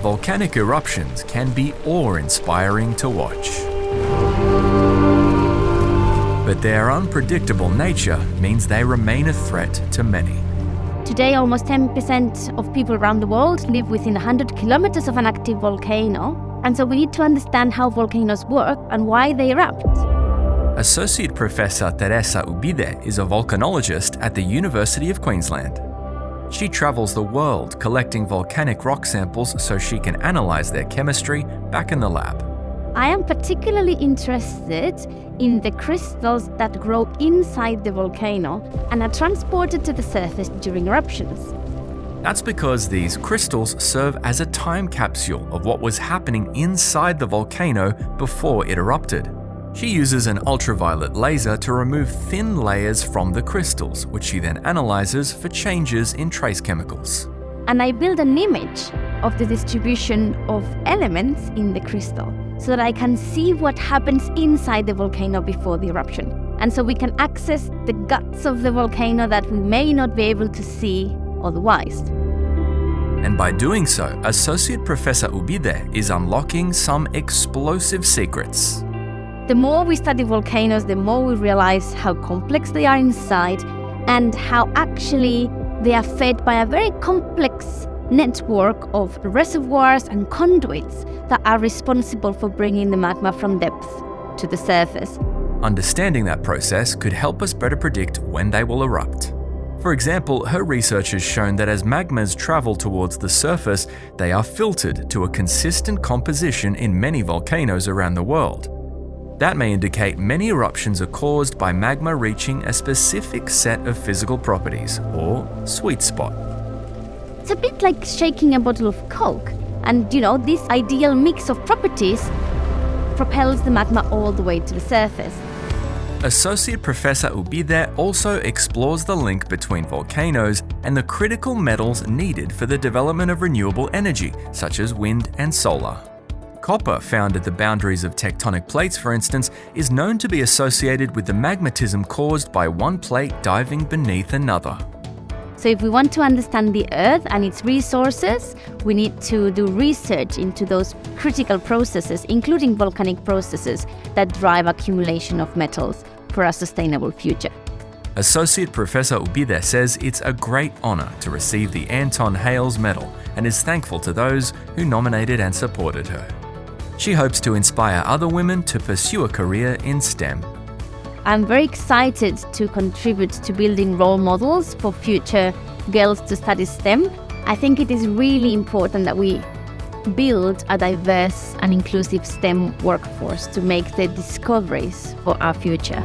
volcanic eruptions can be awe-inspiring to watch. But their unpredictable nature means they remain a threat to many. Today, almost 10% of people around the world live within 100 kilometers of an active volcano, and so we need to understand how volcanoes work and why they erupt. Associate Professor Teresa Ubide is a volcanologist at the University of Queensland. She travels the world collecting volcanic rock samples so she can analyse their chemistry back in the lab. I am particularly interested in the crystals that grow inside the volcano and are transported to the surface during eruptions. That's because these crystals serve as a time capsule of what was happening inside the volcano before it erupted. She uses an ultraviolet laser to remove thin layers from the crystals, which she then analyzes for changes in trace chemicals. And I build an image of the distribution of elements in the crystal so that I can see what happens inside the volcano before the eruption. And so we can access the guts of the volcano that we may not be able to see otherwise. And by doing so, Associate Professor Ubide is unlocking some explosive secrets. The more we study volcanoes, the more we realize how complex they are inside and how actually they are fed by a very complex network of reservoirs and conduits that are responsible for bringing the magma from depth to the surface. Understanding that process could help us better predict when they will erupt. For example, her research has shown that as magmas travel towards the surface, they are filtered to a consistent composition in many volcanoes around the world. That may indicate many eruptions are caused by magma reaching a specific set of physical properties, or sweet spot. It's a bit like shaking a bottle of Coke, and this ideal mix of properties propels the magma all the way to the surface. Associate Professor Ubide also explores the link between volcanoes and the critical metals needed for the development of renewable energy, such as wind and solar. Copper, found at the boundaries of tectonic plates, for instance, is known to be associated with the magmatism caused by one plate diving beneath another. So if we want to understand the Earth and its resources, we need to do research into those critical processes, including volcanic processes that drive accumulation of metals for a sustainable future. Associate Professor Ubide says it's a great honour to receive the Anton Hales Medal and is thankful to those who nominated and supported her. She hopes to inspire other women to pursue a career in STEM. I'm very excited to contribute to building role models for future girls to study STEM. I think it is really important that we build a diverse and inclusive STEM workforce to make the discoveries for our future.